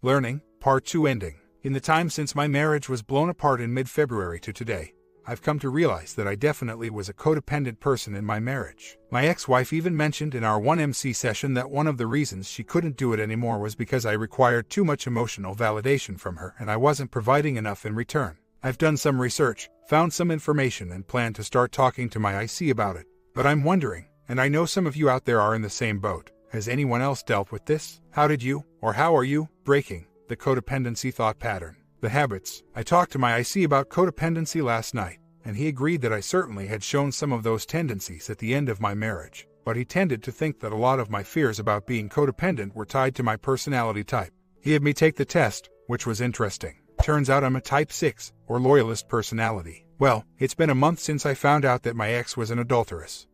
Learning, Part 2 ending. In the time since my marriage was blown apart in mid-February to today, I've come to realize that I definitely was a codependent person in my marriage. My ex-wife even mentioned in our 1MC session that one of the reasons she couldn't do it anymore was because I required too much emotional validation from her and I wasn't providing enough in return. I've done some research, found some information, and plan to start talking to my IC about it. But I'm wondering, and I know some of you out there are in the same boat, has anyone else dealt with this? How did you, or how are you, breaking the codependency thought pattern? The habits. I talked to my IC about codependency last night, and he agreed that I certainly had shown some of those tendencies at the end of my marriage, but he tended to think that a lot of my fears about being codependent were tied to my personality type. He had me take the test, which was interesting. Turns out I'm a type 6, or loyalist personality. Well, it's been a month since I found out that my ex was an adulteress.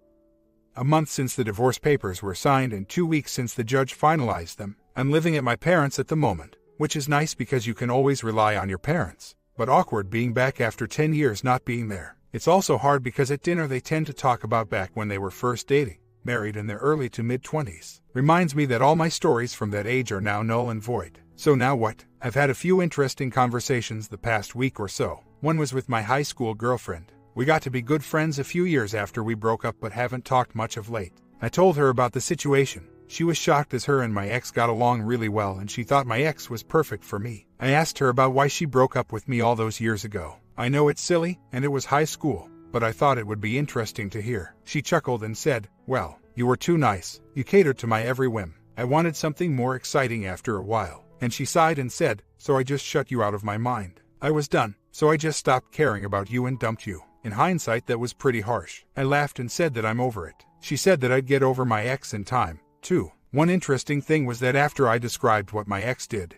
A month since the divorce papers were signed and 2 weeks since the judge finalized them. I'm living at my parents' at the moment, which is nice because you can always rely on your parents, but awkward being back after 10 years not being there. It's also hard because at dinner they tend to talk about back when they were first dating, married in their early to mid-20s. Reminds me that all my stories from that age are now null and void. So now what? I've had a few interesting conversations the past week or so. One was with my high school girlfriend. We got to be good friends a few years after we broke up but haven't talked much of late. I told her about the situation. She was shocked as her and my ex got along really well and she thought my ex was perfect for me. I asked her about why she broke up with me all those years ago. I know it's silly, and it was high school, but I thought it would be interesting to hear. She chuckled and said, "Well, you were too nice. You catered to my every whim. I wanted something more exciting after a while." And she sighed and said, "So I just shut you out of my mind. I was done, so I just stopped caring about you and dumped you." In hindsight, that was pretty harsh. I laughed and said that I'm over it. She said that I'd get over my ex in time, too. One interesting thing was that after I described what my ex did,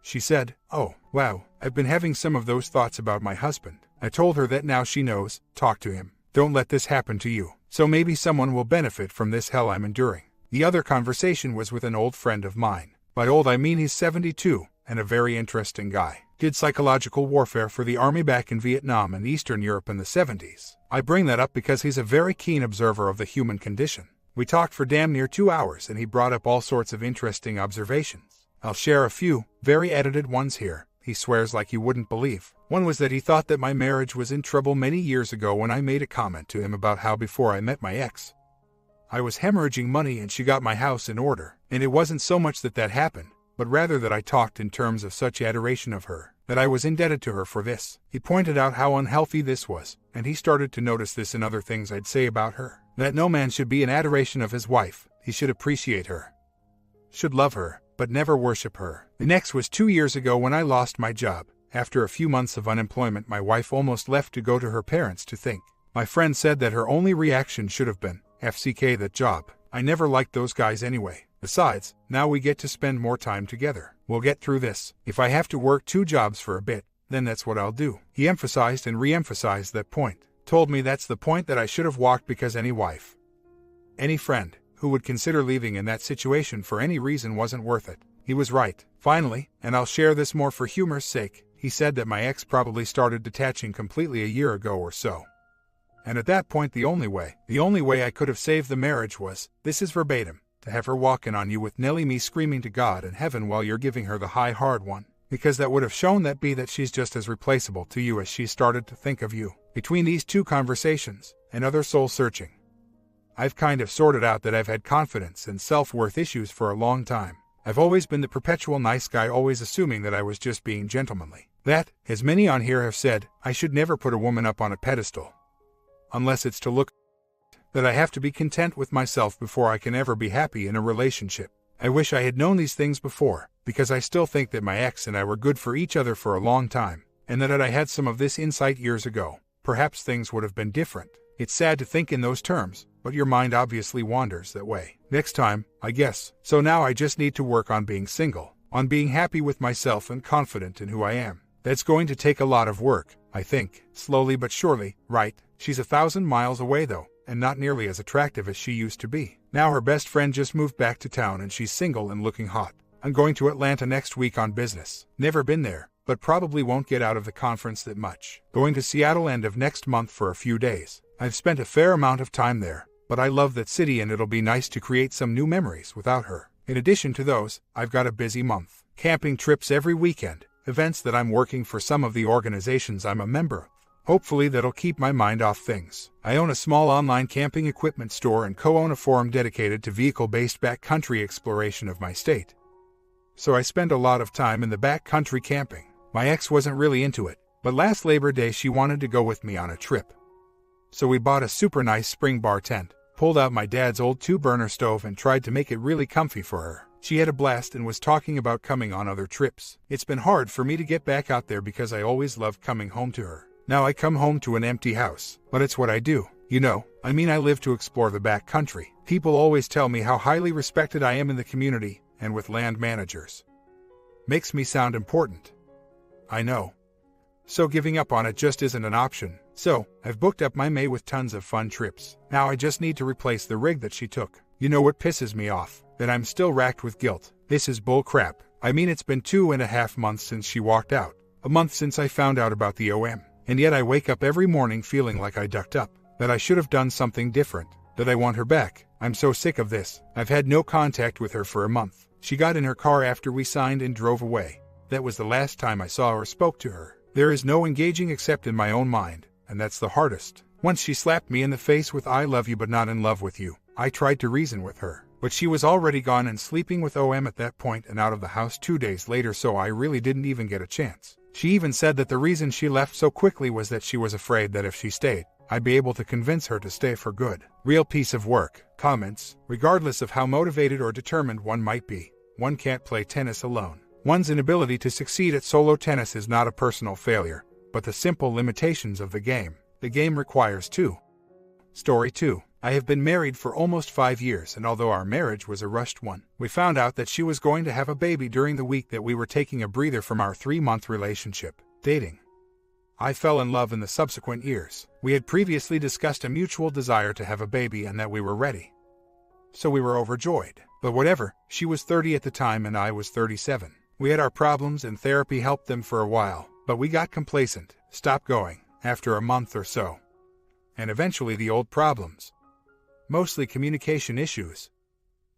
she said, "Oh, wow, I've been having some of those thoughts about my husband." I told her that now she knows, talk to him. Don't let this happen to you. So maybe someone will benefit from this hell I'm enduring. The other conversation was with an old friend of mine. By old I mean he's 72, and a very interesting guy. Did psychological warfare for the army back in Vietnam and Eastern Europe in the 70s. I bring that up because he's a very keen observer of the human condition. We talked for damn near 2 hours and he brought up all sorts of interesting observations. I'll share a few, very edited ones here. He swears like you wouldn't believe. One was that he thought that my marriage was in trouble many years ago when I made a comment to him about how before I met my ex, I was hemorrhaging money and she got my house in order. And it wasn't so much that that happened, but rather that I talked in terms of such adoration of her, that I was indebted to her for this. He pointed out how unhealthy this was, and he started to notice this in other things I'd say about her. That no man should be in adoration of his wife, he should appreciate her, should love her, but never worship her. The next was 2 years ago when I lost my job. After a few months of unemployment, my wife almost left to go to her parents to think. My friend said that her only reaction should have been, "FCK that job. I never liked those guys anyway. Besides, now we get to spend more time together. We'll get through this. If I have to work 2 jobs for a bit, then that's what I'll do." He emphasized and re-emphasized that point. Told me that's the point that I should have walked because any wife, any friend, who would consider leaving in that situation for any reason wasn't worth it. He was right. Finally, and I'll share this more for humor's sake, he said that my ex probably started detaching completely a year ago or so. And at that point the only way I could have saved the marriage was, this is verbatim, to have her walking on you with Nelly me screaming to God in heaven while you're giving her the high hard one. Because that would have shown that she's just as replaceable to you as she started to think of you. Between these 2 conversations, and other soul-searching, I've kind of sorted out that I've had confidence and self-worth issues for a long time. I've always been the perpetual nice guy, always assuming that I was just being gentlemanly. That, as many on here have said, I should never put a woman up on a pedestal. Unless it's to look that I have to be content with myself before I can ever be happy in a relationship. I wish I had known these things before, because I still think that my ex and I were good for each other for a long time, and that had I had some of this insight years ago, perhaps things would have been different. It's sad to think in those terms, but your mind obviously wanders that way. Next time, I guess. So now I just need to work on being single, on being happy with myself and confident in who I am. That's going to take a lot of work, I think, slowly but surely, right? She's 1,000 miles away though, and not nearly as attractive as she used to be. Now her best friend just moved back to town and she's single and looking hot. I'm going to Atlanta next week on business. Never been there, but probably won't get out of the conference that much. Going to Seattle end of next month for a few days. I've spent a fair amount of time there, but I love that city and it'll be nice to create some new memories without her. In addition to those, I've got a busy month. camping trips every weekend, events that I'm working for some of the organizations I'm a member of. Hopefully that'll keep my mind off things. I own a small online camping equipment store and co-own a forum dedicated to vehicle-based backcountry exploration of my state. So I spend a lot of time in the backcountry camping. My ex wasn't really into it, but last Labor Day she wanted to go with me on a trip. So we bought a super nice spring bar tent, pulled out my dad's old 2-burner stove and tried to make it really comfy for her. She had a blast and was talking about coming on other trips. It's been hard for me to get back out there because I always loved coming home to her. Now I come home to an empty house, but it's what I do. I live to explore the backcountry. People always tell me how highly respected I am in the community and with land managers. Makes me sound important. I know. So giving up on it just isn't an option. So, I've booked up my May with tons of fun trips. Now I just need to replace the rig that she took. You know what pisses me off? That I'm still racked with guilt. This is bull crap. It's been 2.5 months since she walked out. A month since I found out about the OM. And yet I wake up every morning feeling like I ducked up. That I should have done something different. That I want her back. I'm so sick of this. I've had no contact with her for a month. She got in her car after we signed and drove away. That was the last time I saw or spoke to her. There is no engaging except in my own mind. And that's the hardest. Once she slapped me in the face with "I love you but not in love with you." I tried to reason with her, but she was already gone and sleeping with OM at that point and out of the house 2 days later, so I really didn't even get a chance. She even said that the reason she left so quickly was that she was afraid that if she stayed, I'd be able to convince her to stay for good. Real piece of work. Comments: regardless of how motivated or determined one might be, one can't play tennis alone. One's inability to succeed at solo tennis is not a personal failure, but the simple limitations of the game. The game requires two. Story 2. I have been married for almost 5 years, and although our marriage was a rushed one, we found out that she was going to have a baby during the week that we were taking a breather from our 3-month relationship. Dating. I fell in love in the subsequent years. We had previously discussed a mutual desire to have a baby and that we were ready. So we were overjoyed. But whatever, she was 30 at the time and I was 37. We had our problems and therapy helped them for a while, but we got complacent, stopped going, after a month or so. And eventually the old problems. Mostly communication issues.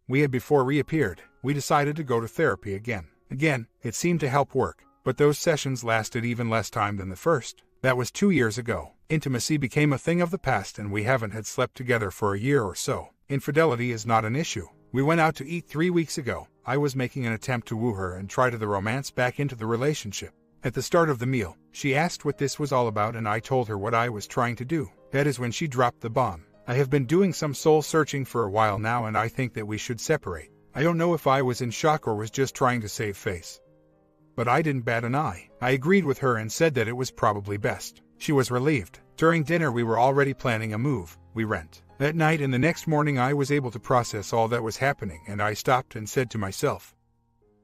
We had before reappeared. We decided to go to therapy again. Again, it seemed to help work, but those sessions lasted even less time than the first. That was 2 years ago. Intimacy became a thing of the past and we haven't had slept together for a year or so. Infidelity is not an issue. We went out to eat 3 weeks ago. I was making an attempt to woo her and try to the romance back into the relationship. At the start of the meal, she asked what this was all about and I told her what I was trying to do. That is when she dropped the bomb. I have been doing some soul searching for a while now and I think that we should separate. I don't know if I was in shock or was just trying to save face. But I didn't bat an eye. I agreed with her and said that it was probably best. She was relieved. During dinner we were already planning a move. We rent. That night and the next morning I was able to process all that was happening and I stopped and said to myself,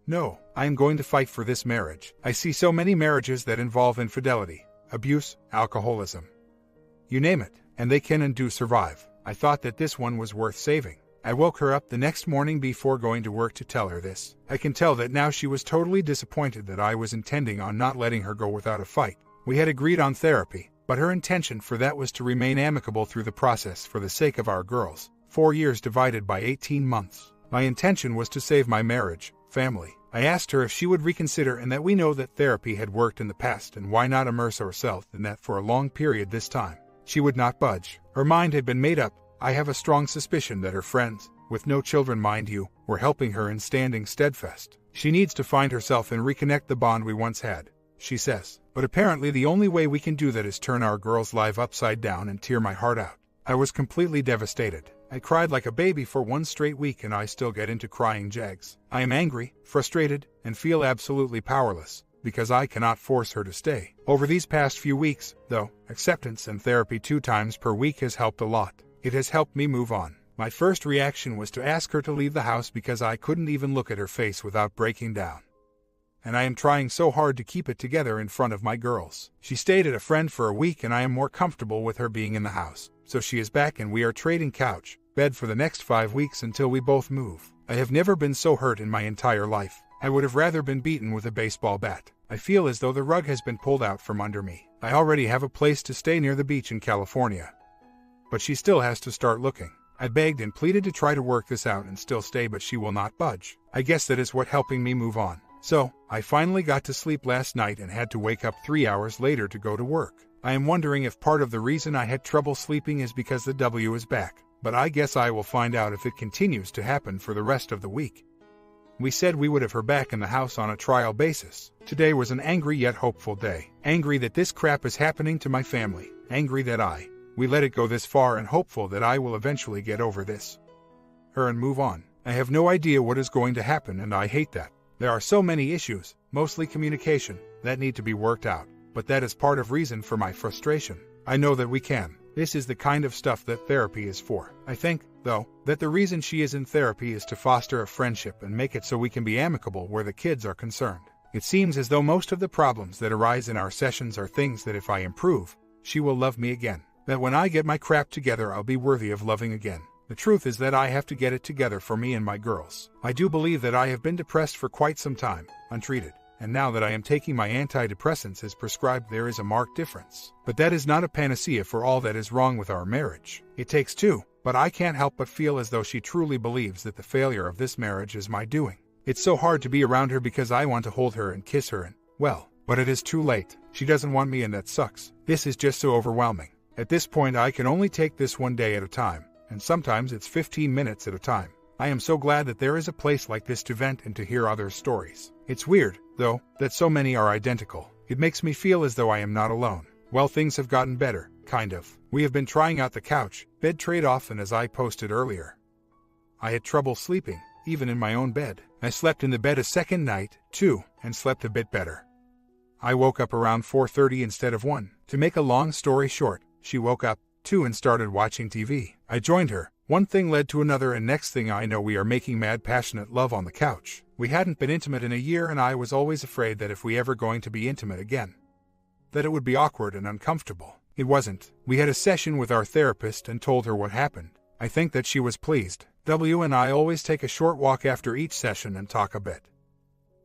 no, I am going to fight for this marriage. I see so many marriages that involve infidelity, abuse, alcoholism. You name it, and they can and do survive. I thought that this one was worth saving. I woke her up the next morning before going to work to tell her this. I can tell that now she was totally disappointed that I was intending on not letting her go without a fight. We had agreed on therapy, but her intention for that was to remain amicable through the process for the sake of our girls. 4 years divided by 18 months. My intention was to save my marriage, family. I asked her if she would reconsider and that we know that therapy had worked in the past and why not immerse ourselves in that for a long period this time. She would not budge. Her mind had been made up. I have a strong suspicion that her friends, with no children mind you, were helping her in standing steadfast. She needs to find herself and reconnect the bond we once had, she says. But apparently the only way we can do that is turn our girl's life upside down and tear my heart out. I was completely devastated. I cried like a baby for 1 straight week and I still get into crying jags. I am angry, frustrated, and feel absolutely powerless, because I cannot force her to stay. Over these past few weeks, though, acceptance and therapy 2 times per week has helped a lot. It has helped me move on. My first reaction was to ask her to leave the house because I couldn't even look at her face without breaking down. And I am trying so hard to keep it together in front of my girls. She stayed at a friend for a week and I am more comfortable with her being in the house. So she is back and we are trading couch, bed for the next 5 weeks until we both move. I have never been so hurt in my entire life. I would have rather been beaten with a baseball bat. I feel as though the rug has been pulled out from under me. I already have a place to stay near the beach in California. But she still has to start looking. I begged and pleaded to try to work this out and still stay, but she will not budge. I guess that is what helping me move on. So, I finally got to sleep last night and had to wake up 3 hours later to go to work. I am wondering if part of the reason I had trouble sleeping is because the W is back, but I guess I will find out if it continues to happen for the rest of the week. We said we would have her back in the house on a trial basis. Today was an angry yet hopeful day. Angry that this crap is happening to my family. Angry that we let it go this far, and hopeful that I will eventually get over this. Her and move on. I have no idea what is going to happen, and I hate that. There are so many issues, mostly communication, that need to be worked out, but that is part of reason for my frustration. I know that we can. This is the kind of stuff that therapy is for. I think, though, that the reason she is in therapy is to foster a friendship and make it so we can be amicable where the kids are concerned. It seems as though most of the problems that arise in our sessions are things that if I improve, she will love me again. That when I get my crap together, I'll be worthy of loving again. The truth is that I have to get it together for me and my girls. I do believe that I have been depressed for quite some time, untreated, and now that I am taking my antidepressants as prescribed, there is a marked difference. But that is not a panacea for all that is wrong with our marriage. It takes two, but I can't help but feel as though she truly believes that the failure of this marriage is my doing. It's so hard to be around her because I want to hold her and kiss her and, well, but it is too late. She doesn't want me, and that sucks. This is just so overwhelming. At this point, I can only take this one day at a time, and sometimes it's 15 minutes at a time. I am so glad that there is a place like this to vent and to hear others' stories. It's weird, though, that so many are identical. It makes me feel as though I am not alone. Well, things have gotten better, kind of. We have been trying out the couch, bed trade-off, and as I posted earlier, I had trouble sleeping, even in my own bed. I slept in the bed a second night, too, and slept a bit better. I woke up around 4:30 instead of 1. To make a long story short, she woke up, too, and started watching TV. I joined her. One thing led to another, and next thing I know we are making mad passionate love on the couch. We hadn't been intimate in a year, and I was always afraid that if we ever going to be intimate again, that it would be awkward and uncomfortable. It wasn't. We had a session with our therapist and told her what happened. I think that she was pleased. W and I always take a short walk after each session and talk a bit.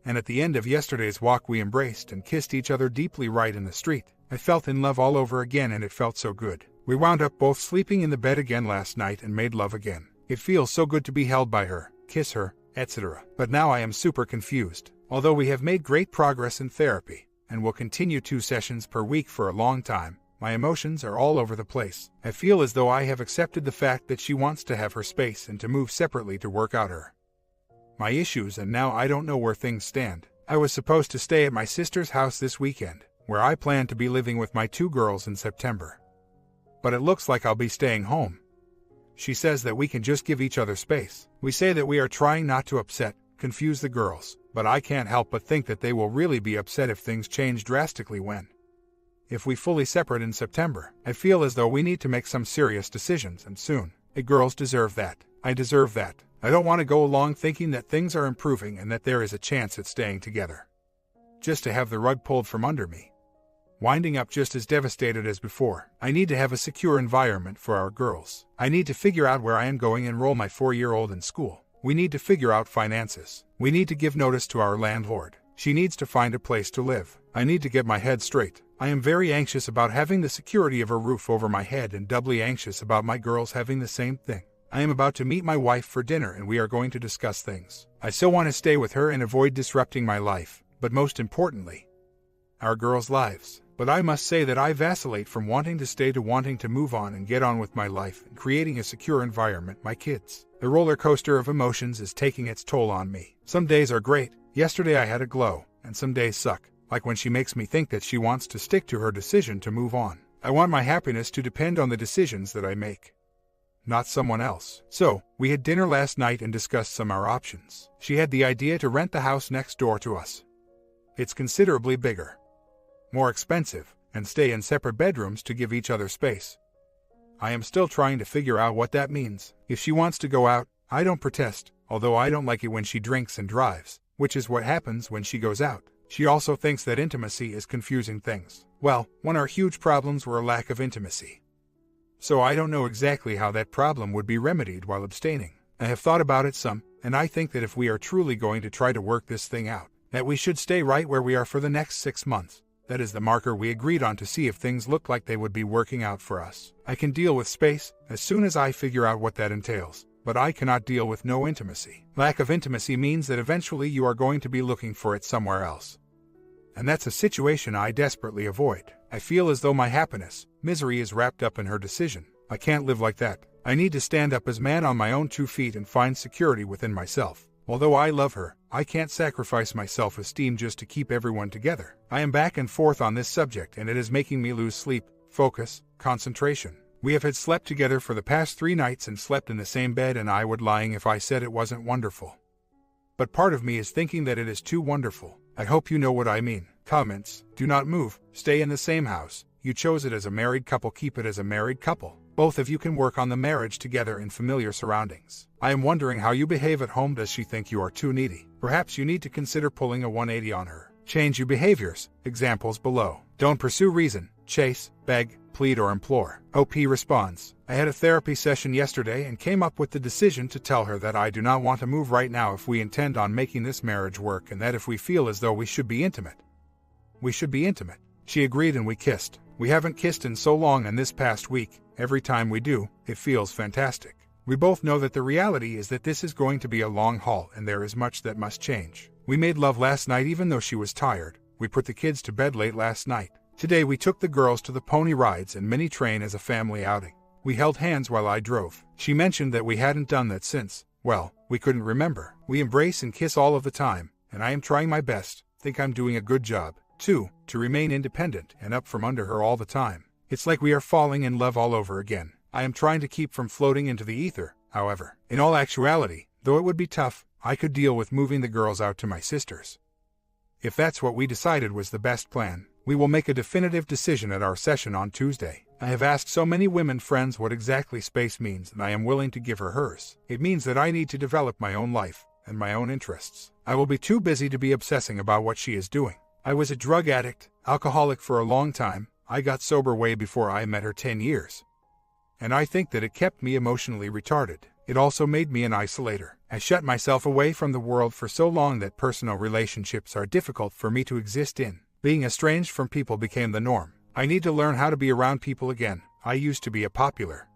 And at the end of yesterday's walk we embraced and kissed each other deeply right in the street. I felt in love all over again, and it felt so good. We wound up both sleeping in the bed again last night and made love again. It feels so good to be held by her, kiss her, etc. But now I am super confused. Although we have made great progress in therapy, and will continue 2 sessions per week for a long time, my emotions are all over the place. I feel as though I have accepted the fact that she wants to have her space and to move separately to work out my issues, and now I don't know where things stand. I was supposed to stay at my sister's house this weekend, where I plan to be living with my 2 girls in September. But it looks like I'll be staying home. She says that we can just give each other space. We say that we are trying not to confuse the girls, but I can't help but think that they will really be upset if things change drastically if we fully separate in September. I feel as though we need to make some serious decisions, and soon. The girls deserve that. I deserve that. I don't want to go along thinking that things are improving and that there is a chance at staying together, just to have the rug pulled from under me, winding up just as devastated as before. I need to have a secure environment for our girls. I need to figure out where I am going and enroll my 4-year-old in school. We need to figure out finances. We need to give notice to our landlord. She needs to find a place to live. I need to get my head straight. I am very anxious about having the security of a roof over my head, and doubly anxious about my girls having the same thing. I am about to meet my wife for dinner, and we are going to discuss things. I so want to stay with her and avoid disrupting my life, but most importantly, our girls' lives. But I must say that I vacillate from wanting to stay to wanting to move on and get on with my life and creating a secure environment my kids. The roller coaster of emotions is taking its toll on me. Some days are great. Yesterday I had a glow, and some days suck, like when she makes me think that she wants to stick to her decision to move on. I want my happiness to depend on the decisions that I make, not someone else. So, we had dinner last night and discussed some of our options. She had the idea to rent the house next door to us. It's considerably bigger, more expensive, and stay in separate bedrooms to give each other space. I am still trying to figure out what that means. If she wants to go out, I don't protest, although I don't like it when she drinks and drives, which is what happens when she goes out. She also thinks that intimacy is confusing things. Well, one of our huge problems were a lack of intimacy. So I don't know exactly how that problem would be remedied while abstaining. I have thought about it some, and I think that if we are truly going to try to work this thing out, that we should stay right where we are for the next 6 months. That is the marker we agreed on to see if things look like they would be working out for us. I can deal with space as soon as I figure out what that entails. but I cannot deal with no intimacy. Lack of intimacy means that eventually you are going to be looking for it somewhere else. And that's a situation I desperately avoid. I feel as though my happiness, misery is wrapped up in her decision. I can't live like that. I need to stand up as man on my own 2 feet and find security within myself. Although I love her, I can't sacrifice my self-esteem just to keep everyone together. I am back and forth on this subject and it is making me lose sleep, focus, concentration. We have had slept together for the past 3 nights and slept in the same bed, and I would lying if I said it wasn't wonderful. But part of me is thinking that it is too wonderful. I hope you know what I mean. Comments: do not move, stay in the same house. You chose it as a married couple, keep it as a married couple. Both of you can work on the marriage together in familiar surroundings. I am wondering how you behave at home. Does she think you are too needy? Perhaps you need to consider pulling a 180 on her. Change your behaviors. Examples below. Don't pursue reason, chase, beg, plead or implore. OP responds: I had a therapy session yesterday and came up with the decision to tell her that I do not want to move right now if we intend on making this marriage work, and that if we feel as though we should be intimate, we should be intimate. She agreed and we kissed. We haven't kissed in so long, and this past week, every time we do, it feels fantastic. We both know that the reality is that this is going to be a long haul and there is much that must change. We made love last night even though she was tired. We put the kids to bed late last night. Today we took the girls to the pony rides and mini train as a family outing. We held hands while I drove. She mentioned that we hadn't done that since, well, we couldn't remember. We embrace and kiss all of the time, and I am trying my best, think I'm doing a good job, too, to remain independent and up from under her all the time. It's like we are falling in love all over again. I am trying to keep from floating into the ether, however. In all actuality, though it would be tough, I could deal with moving the girls out to my sister's. If that's what we decided was the best plan, we will make a definitive decision at our session on Tuesday. I have asked so many women friends what exactly space means, and I am willing to give her hers. It means that I need to develop my own life and my own interests. I will be too busy to be obsessing about what she is doing. I was a drug addict, alcoholic for a long time. I got sober way before I met her 10 years. And I think that it kept me emotionally retarded. It also made me an isolator. I shut myself away from the world for so long that personal relationships are difficult for me to exist in. Being estranged from people became the norm. I need to learn how to be around people again. I used to be a popular,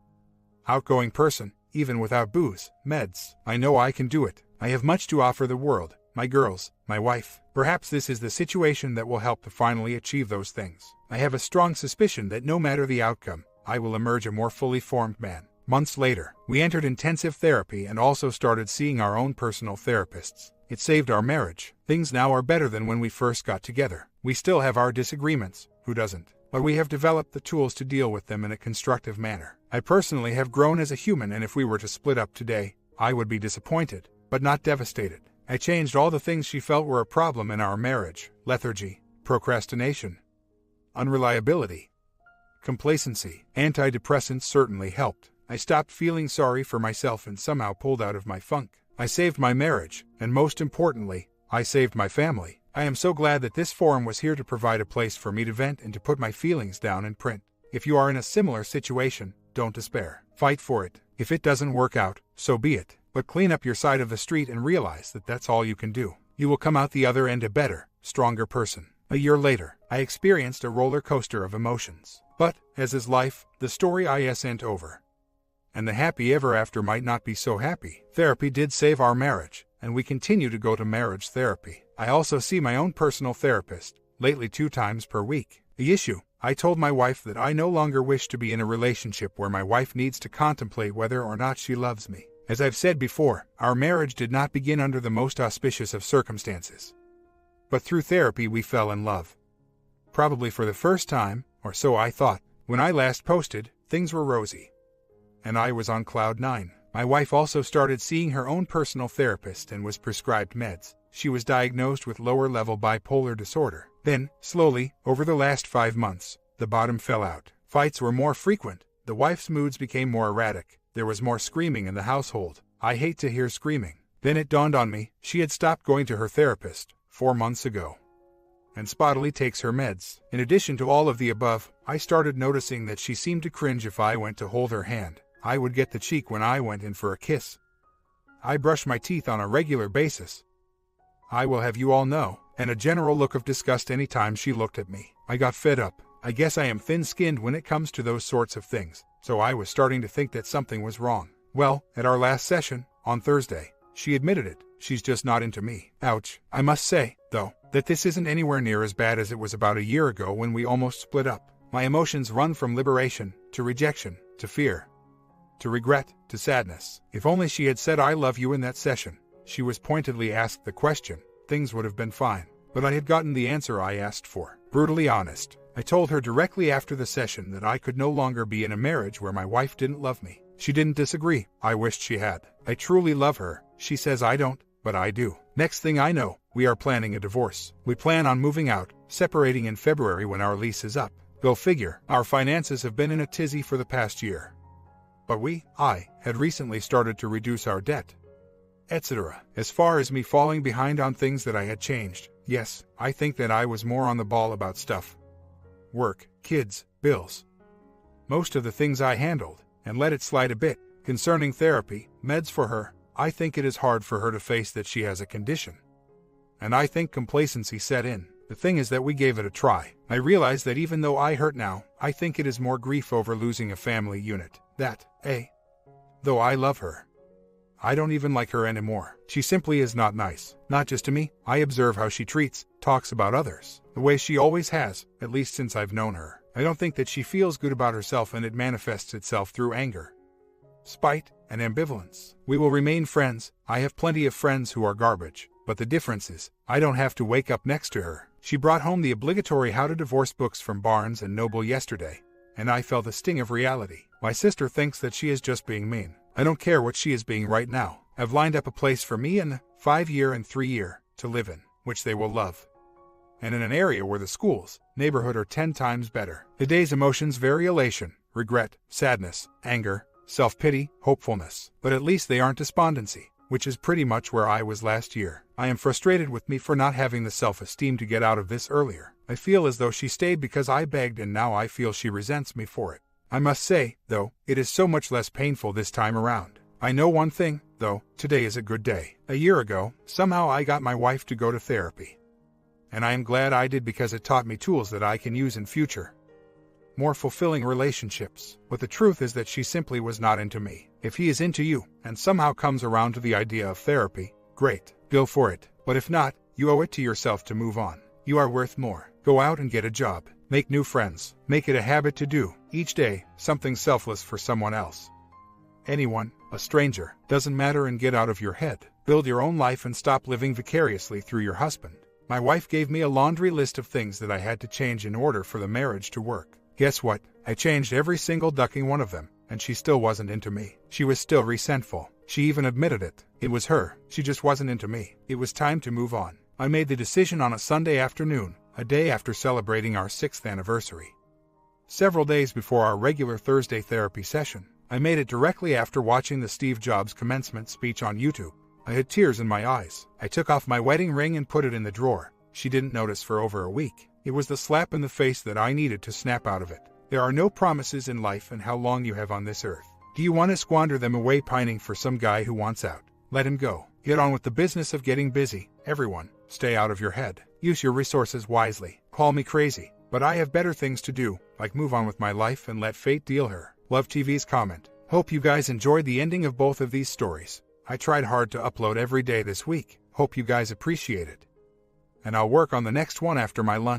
outgoing person, even without booze, meds. I know I can do it. I have much to offer the world, my girls, my wife. Perhaps this is the situation that will help to finally achieve those things. I have a strong suspicion that no matter the outcome, I will emerge a more fully formed man. Months later, we entered intensive therapy and also started seeing our own personal therapists. It saved our marriage. Things now are better than when we first got together. We still have our disagreements, who doesn't? But we have developed the tools to deal with them in a constructive manner. I personally have grown as a human, and if we were to split up today, I would be disappointed, but not devastated. I changed all the things she felt were a problem in our marriage: lethargy, procrastination, unreliability, complacency. Antidepressants certainly helped. I stopped feeling sorry for myself and somehow pulled out of my funk. I saved my marriage, and most importantly, I saved my family. I am so glad that this forum was here to provide a place for me to vent and to put my feelings down in print. If you are in a similar situation, don't despair. Fight for it. If it doesn't work out, so be it. But clean up your side of the street and realize that that's all you can do. You will come out the other end a better, stronger person. A year later, I experienced a roller coaster of emotions. But, as is life, the story isn't over. And the happy ever after might not be so happy. Therapy did save our marriage, and we continue to go to marriage therapy. I also see my own personal therapist, lately 2 times per week. The issue: I told my wife that I no longer wish to be in a relationship where my wife needs to contemplate whether or not she loves me. As I've said before, our marriage did not begin under the most auspicious of circumstances. But through therapy we fell in love. Probably for the first time, or so I thought. When I last posted, things were rosy, and I was on cloud 9. My wife also started seeing her own personal therapist and was prescribed meds. She was diagnosed with lower-level bipolar disorder. Then, slowly, over the last 5 months, the bottom fell out. Fights were more frequent. The wife's moods became more erratic. There was more screaming in the household. I hate to hear screaming. Then it dawned on me, she had stopped going to her therapist 4 months ago, and spottily takes her meds. In addition to all of the above, I started noticing that she seemed to cringe if I went to hold her hand. I would get the cheek when I went in for a kiss. I brush my teeth on a regular basis, I will have you all know, and a general look of disgust any time she looked at me. I got fed up. I guess I am thin-skinned when it comes to those sorts of things, so I was starting to think that something was wrong. Well, at our last session, on Thursday, she admitted it. She's just not into me. Ouch. I must say, though, that this isn't anywhere near as bad as it was about a year ago when we almost split up. My emotions run from liberation, to rejection, to fear, to regret, to sadness. If only she had said I love you in that session. She was pointedly asked the question. Things would have been fine. But I had gotten the answer I asked for. Brutally honest. I told her directly after the session that I could no longer be in a marriage where my wife didn't love me. She didn't disagree. I wished she had. I truly love her. She says I don't, but I do. Next thing I know, we are planning a divorce. We plan on moving out, separating in February when our lease is up. Go figure. Our finances have been in a tizzy for the past year. But I, had recently started to reduce our debt, etc. As far as me falling behind on things that I had changed, yes, I think that I was more on the ball about stuff. Work, kids, bills. Most of the things I handled, and let it slide a bit. Concerning therapy, meds for her, I think it is hard for her to face that she has a condition. And I think complacency set in. The thing is that we gave it a try. I realize that even though I hurt now, I think it is more grief over losing a family unit. Though I love her, I don't even like her anymore. She simply is not nice. Not just to me. I observe how she talks about others. The way she always has, at least since I've known her. I don't think that she feels good about herself, and it manifests itself through anger, spite, and ambivalence. We will remain friends. I have plenty of friends who are garbage. But the difference is, I don't have to wake up next to her. She brought home the obligatory How to Divorce books from Barnes & Noble yesterday, and I felt the sting of reality. My sister thinks that she is just being mean. I don't care what she is being right now. I've lined up a place for me and the 5-year and 3-year to live in, which they will love. And in an area where the schools, neighborhood are 10 times better. The day's emotions vary: elation, regret, sadness, anger, self-pity, hopefulness. But at least they aren't despondency, which is pretty much where I was last year. I am frustrated with me for not having the self-esteem to get out of this earlier. I feel as though she stayed because I begged, and now I feel she resents me for it. I must say, though, it is so much less painful this time around. I know one thing, though: today is a good day. A year ago, somehow I got my wife to go to therapy. And I am glad I did, because it taught me tools that I can use in future, more fulfilling relationships. But the truth is that she simply was not into me. If he is into you, and somehow comes around to the idea of therapy, great, go for it. But if not, you owe it to yourself to move on. You are worth more. Go out and get a job. Make new friends. Make it a habit to do, each day, something selfless for someone else. Anyone, a stranger, doesn't matter, and get out of your head. Build your own life and stop living vicariously through your husband. My wife gave me a laundry list of things that I had to change in order for the marriage to work. Guess what? I changed every single ducking one of them, and she still wasn't into me. She was still resentful. She even admitted it. It was her. She just wasn't into me. It was time to move on. I made the decision on a Sunday afternoon, a day after celebrating our 6th anniversary. Several days before our regular Thursday therapy session, I made it directly after watching the Steve Jobs commencement speech on YouTube. I had tears in my eyes. I took off my wedding ring and put it in the drawer. She didn't notice for over a week. It was the slap in the face that I needed to snap out of it. There are no promises in life and how long you have on this earth. Do you want to squander them away pining for some guy who wants out? Let him go. Get on with the business of getting busy. Everyone, stay out of your head. Use your resources wisely. Call me crazy, but I have better things to do, like move on with my life and let fate deal her. Love TV's comment. Hope you guys enjoyed the ending of both of these stories. I tried hard to upload every day this week. Hope you guys appreciate it. And I'll work on the next one after my lunch.